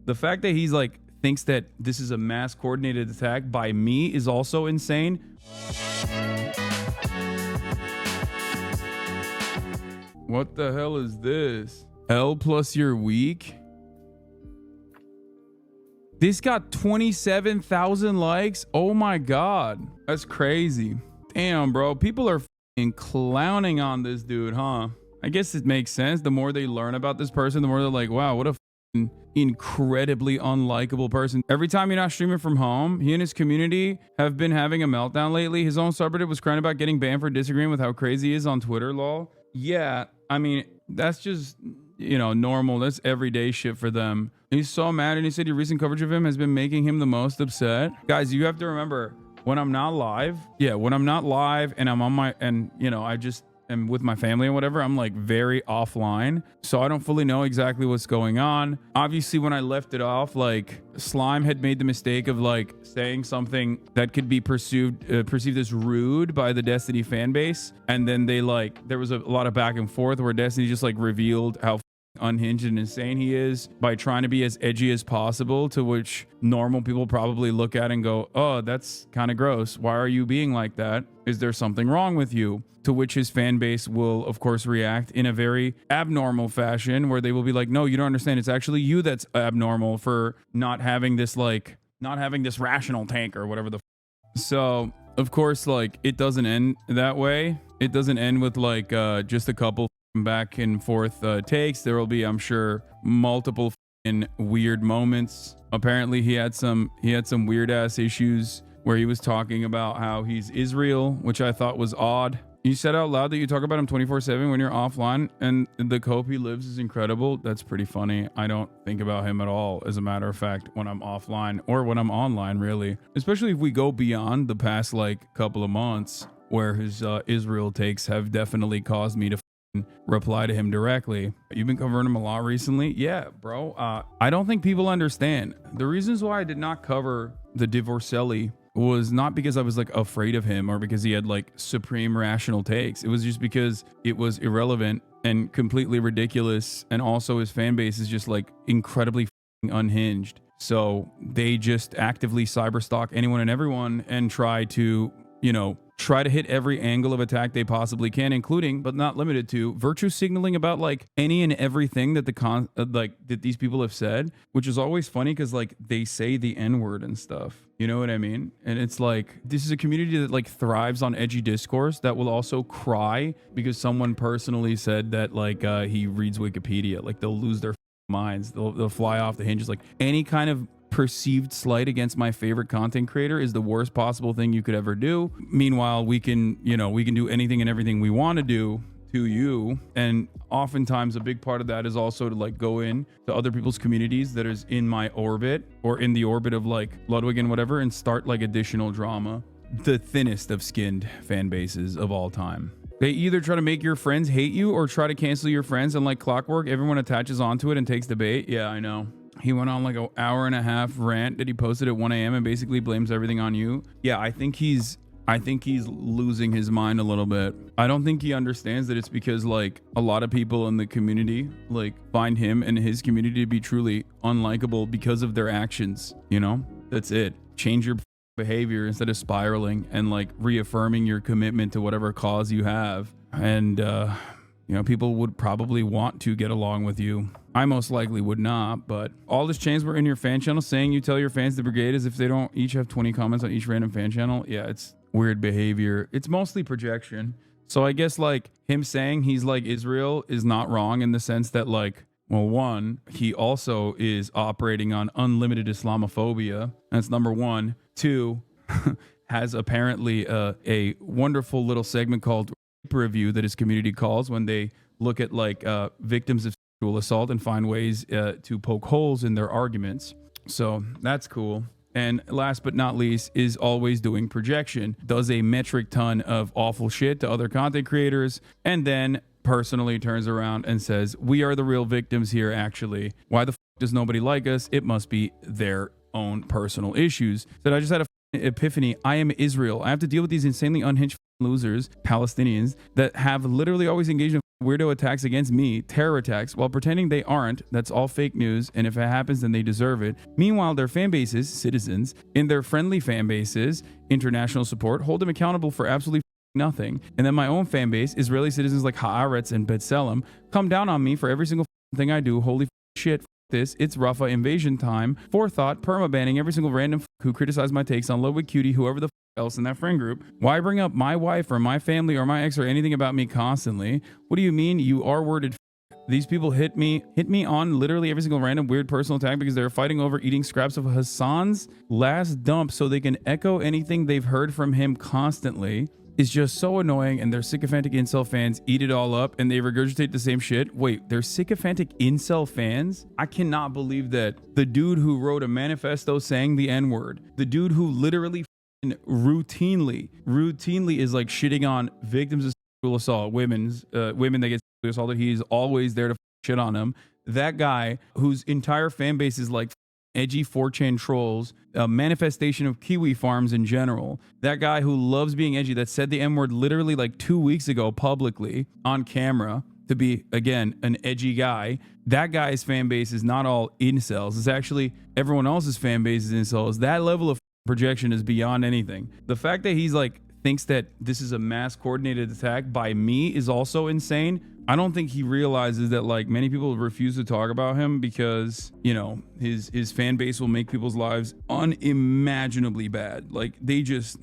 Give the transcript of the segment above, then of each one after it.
The fact that he's like thinks that this is a mass coordinated attack by me is also insane. What the hell is this? L plus you're weak? This got 27,000 likes. Oh my God. That's crazy. Damn, bro. People are f***ing clowning on this dude, huh? I guess it makes sense. The more they learn about this person, the more they're like, wow, what a f***ing incredibly unlikable person. Every time you're not streaming from home, he and his community have been having a meltdown lately. His own subreddit was crying about getting banned for disagreeing with how crazy he is on Twitter, lol. Yeah, I mean, that's just, you know, normal. That's everyday shit for them. He's so mad, and he said your recent coverage of him has been making him the most upset. Guys, you have to remember, when I'm not live, and I'm on my, and you know, I just am with my family and whatever, I'm like very offline, so I don't fully know exactly what's going on. Obviously, when I left it off, like Slime had made the mistake of like saying something that could be perceived as rude by the Destiny fan base, and then they like, there was a lot of back and forth where Destiny just like revealed how unhinged and insane he is by trying to be as edgy as possible, to which normal people probably look at and go, oh, that's kind of gross. Why are you being like that? Is there something wrong with you? To which his fan base will of course react in a very abnormal fashion, where they will be like, no, you don't understand. It's actually you that's abnormal for not having this rational tank or whatever the so of course, like, it doesn't end that way. It doesn't end with like just a couple back and forth takes. There will be, I'm sure, multiple weird moments. Apparently he had some weird ass issues where he was talking about how he's Israel, which I thought was odd. You said out loud that you talk about him 24/7 when you're offline, and the cope he lives is incredible. That's pretty funny. I don't think about him at all, as a matter of fact, when I'm offline or when I'm online, really. Especially if we go beyond the past like couple of months, where his Israel takes have definitely caused me to reply to him directly. You've been covering him a lot recently. Yeah, bro. I don't think people understand the reasons why I did not cover the Divorcelli was not because I was like afraid of him or because he had like supreme rational takes. It was just because it was irrelevant and completely ridiculous, and also his fan base is just like incredibly unhinged, so they just actively cyberstalk anyone and everyone and try to, you know, hit every angle of attack they possibly can, including but not limited to virtue signaling about like any and everything that that these people have said, which is always funny because like they say the N-word and stuff, you know what I mean? And it's like, this is a community that like thrives on edgy discourse that will also cry because someone personally said that like he reads Wikipedia. Like, they'll lose their minds, they'll fly off the hinges. Like, any kind of perceived slight against my favorite content creator is the worst possible thing you could ever do. Meanwhile, we can do anything and everything we want to do to you, and oftentimes a big part of that is also to like go in to other people's communities that is in my orbit or in the orbit of like Ludwig and whatever, and start like additional drama. The thinnest of skinned fan bases of all time. They either try to make your friends hate you or try to cancel your friends, and like clockwork, everyone attaches onto it and takes the bait. Yeah, I know. He went on like an hour and a half rant that he posted at 1 a.m. and basically blames everything on you. Yeah, I think he's losing his mind a little bit. I don't think he understands that it's because like a lot of people in the community like find him and his community to be truly unlikable because of their actions. You know, that's it. Change your behavior instead of spiraling and like reaffirming your commitment to whatever cause you have. And you know, people would probably want to get along with you. I most likely would not, but all this chains were in your fan channel saying you tell your fans the brigade as if they don't each have 20 comments on each random fan channel. Yeah, it's weird behavior. It's mostly projection. So I guess like him saying he's like Israel is not wrong in the sense that like, well, one, he also is operating on unlimited Islamophobia. That's number one. Two, has apparently a wonderful little segment called Review that his community calls when they look at like victims of sexual assault and find ways to poke holes in their arguments. So that's cool. And last but not least is always doing projection. Does a metric ton of awful shit to other content creators and then personally turns around and says, we are the real victims here actually. Why the does nobody like us? It must be their own personal issues. That I just had a epiphany. I am Israel. I have to deal with these insanely unhinged losers, Palestinians, that have literally always engaged in weirdo attacks against me, terror attacks, while pretending they aren't. That's all fake news, and if it happens, then they deserve it. Meanwhile, their fan bases, citizens, in their friendly fan bases, international support, hold them accountable for absolutely nothing. And then my own fan base, Israeli citizens like Haaretz and B'Tselem, come down on me for every single thing I do. Holy shit, this, it's Rafah invasion time. Forethought, perma-banning every single random who criticized my takes on Love with Cutie, whoever the else in that friend group. Why bring up my wife or my family or my ex or anything about me constantly? What do you mean you are worded? These people hit me on literally every single random weird personal attack because they're fighting over eating scraps of Hasan's last dump so they can echo anything they've heard from him constantly. Is just so annoying, and their sycophantic incel fans eat it all up and they regurgitate the same shit. Wait, they're sycophantic incel fans? I cannot believe that the dude who wrote a manifesto saying the N-word, the dude who literally routinely is like shitting on victims of sexual assault, women that get sexually assaulted, he's always there to shit on them. That guy whose entire fan base is like edgy 4chan trolls, a manifestation of Kiwi farms in general. That guy who loves being edgy, that said the M-word literally like 2 weeks ago publicly on camera to be, again, an edgy guy. That guy's fan base is not all incels. It's actually everyone else's fan base is incels. That level of projection is beyond anything. The fact that he's like thinks that this is a mass coordinated attack by me is also insane. I don't think he realizes that like many people refuse to talk about him because, you know, his fan base will make people's lives unimaginably bad. Like they just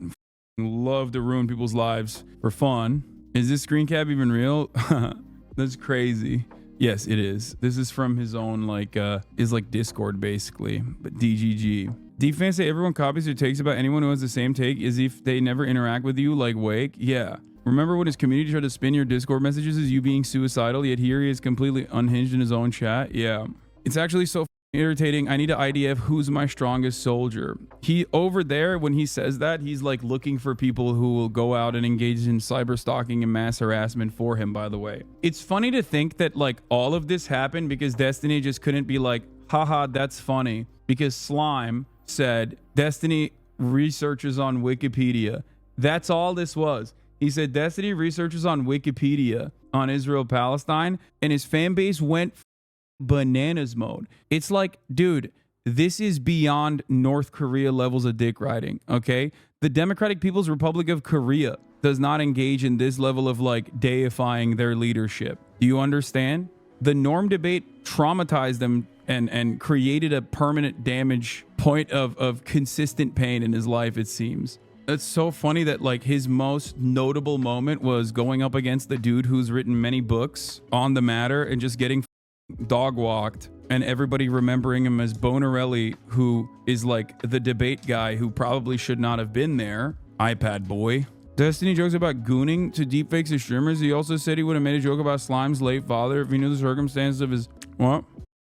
love to ruin people's lives for fun. Is this screen cap even real? That's crazy. Yes, it is. This is from his own like is like Discord basically, but DGG. Defense say everyone copies or takes about anyone who has the same take as if they never interact with you, like Wake. Yeah. Remember when his community tried to spin your Discord messages as you being suicidal, yet here he is completely unhinged in his own chat? Yeah. It's actually so irritating. I need an IDF. Who's my strongest soldier? He over there, when he says that, he's like looking for people who will go out and engage in cyber stalking and mass harassment for him, by the way. It's funny to think that like all of this happened because Destiny just couldn't be like, haha, that's funny. Because Slime said, Destiny researches on Wikipedia. That's all this was. He said Destiny researches on Wikipedia on Israel-Palestine, and his fan base went bananas mode. It's like, dude, this is beyond North Korea levels of dick riding, okay? The Democratic People's Republic of Korea does not engage in this level of like deifying their leadership. Do you understand? The norm debate traumatized them and created a permanent damage point of consistent pain in his life, it seems. It's so funny that like his most notable moment was going up against the dude who's written many books on the matter and just getting dog walked, and everybody remembering him as Bonarelli, who is like the debate guy who probably should not have been there. iPad boy. Destiny jokes about gooning to deepfakes of streamers. He also said he would have made a joke about Slime's late father if he knew the circumstances of his... What?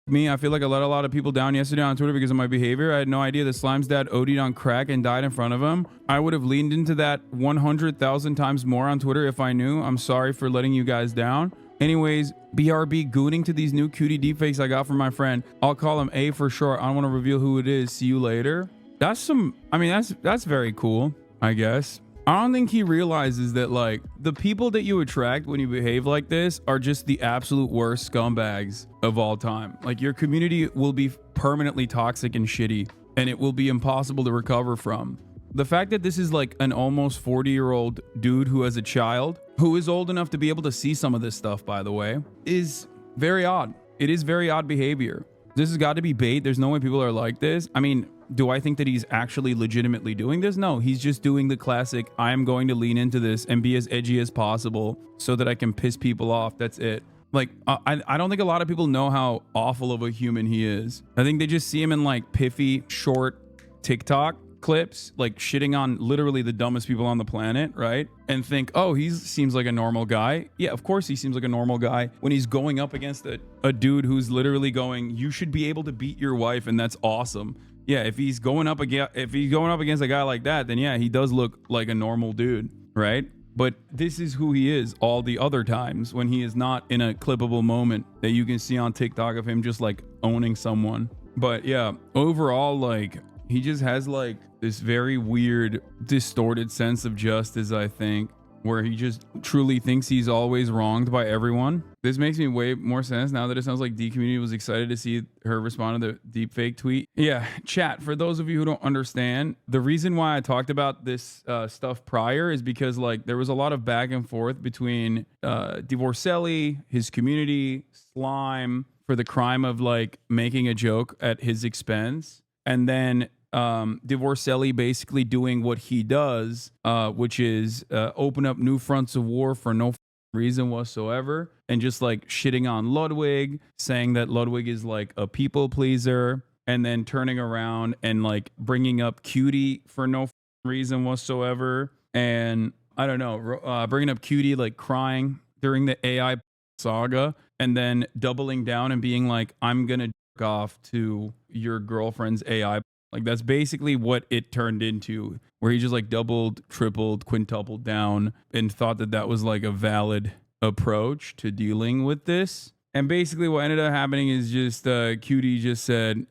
Me, I feel like I let a lot of people down yesterday on Twitter because of my behavior. I had no idea that Slime's dad OD'd on crack and died in front of him. I would have leaned into that 100,000 times more on Twitter if I knew. I'm sorry for letting you guys down. Anyways, BRB gooning to these new cutie deepfakes I got from my friend. I'll call him A for short. I don't want to reveal who it is. See you later. That's some... I mean, that's very cool, I guess. I don't think he realizes that like the people that you attract when you behave like this are just the absolute worst scumbags of all time. Like your community will be permanently toxic and shitty, and it will be impossible to recover from. The fact that this is like an almost 40-year-old dude who has a child who is old enough to be able to see some of this stuff, by the way, is very odd. It is very odd behavior. This has got to be bait. There's no way people are like this. I mean, do I think that he's actually legitimately doing this? No, he's just doing the classic, I am going to lean into this and be as edgy as possible so that I can piss people off. That's it. Like, I don't think a lot of people know how awful of a human he is. I think they just see him in like piffy, short TikTok clips, like shitting on literally the dumbest people on the planet, right? And think, oh, he seems like a normal guy. Yeah, of course he seems like a normal guy when he's going up against a dude who's literally going, you should be able to beat your wife, and that's awesome. Yeah, if he's going up against a guy like that, then yeah, he does look like a normal dude, right? But this is who he is all the other times when he is not in a clippable moment that you can see on TikTok of him just like owning someone. But yeah, overall, like he just has like this very weird, distorted sense of justice, I think. where he just truly thinks he's always wronged by everyone. This makes me way more sense now that it sounds like D community was excited to see her respond to the deepfake tweet. Yeah, chat, for those of you who don't understand, the reason why I talked about this stuff prior is because like there was a lot of back and forth between Divorcelli, his community, Slime, for the crime of like making a joke at his expense, and then Divorcelli basically doing what he does, which is open up new fronts of war for no reason whatsoever, and just like shitting on Ludwig, saying that Ludwig is like a people pleaser, and then turning around and like bringing up Cutie for no reason whatsoever, and I don't know, bringing up Cutie like crying during the AI saga, and then doubling down and being like, I'm gonna jerk off to your girlfriend's AI. Like that's basically what it turned into, where he just like doubled, tripled, quintupled down and thought that that was like a valid approach to dealing with this. And basically what ended up happening is just Cutie just said,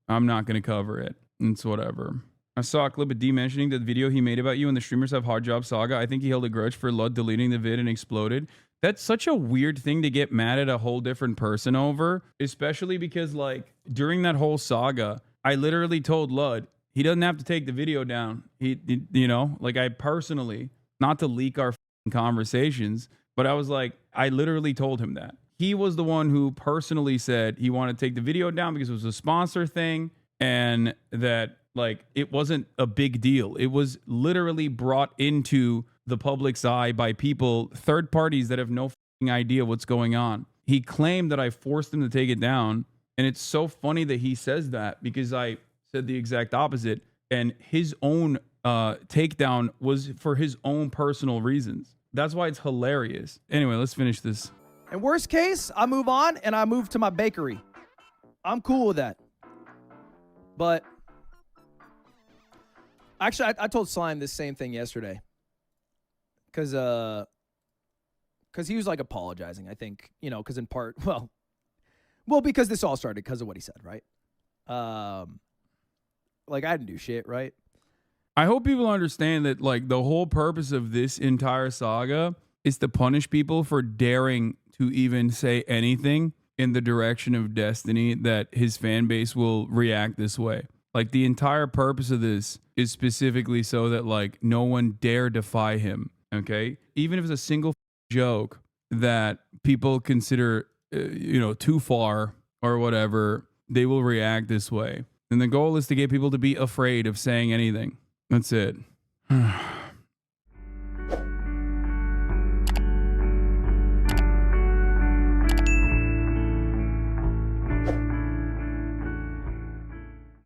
I'm not going to cover it. It's whatever. I saw a clip of D mentioning that video he made about you and the streamers have hard job saga. I think he held a grudge for Lud deleting the vid and exploded. That's such a weird thing to get mad at a whole different person over, especially because like during that whole saga, I literally told Lud he doesn't have to take the video down. He you know, like I personally, not to leak our conversations, but I was like, I literally told him that. He was the one who personally said he wanted to take the video down because it was a sponsor thing and that like it wasn't a big deal. It was literally brought into the public's eye by people, third parties that have no idea what's going on. He claimed that I forced him to take it down. And it's so funny that he says that because I said the exact opposite. And his own takedown was for his own personal reasons. That's why it's hilarious. Anyway, let's finish this. And worst case, I move on and I move to my bakery. I'm cool with that. But actually, I told Slime this same thing yesterday. Because he was like apologizing, I think, you know, because in part, well, because this all started because of what he said, right? Like, I didn't do shit, right? I hope people understand that, like, the whole purpose of this entire saga is to punish people for daring to even say anything in the direction of Destiny that his fan base will react this way. Like, the entire purpose of this is specifically so that, like, no one dare defy him, okay? Even if it's a single joke that people consider you know, too far or whatever, they will react this way. And the goal is to get people to be afraid of saying anything. That's it.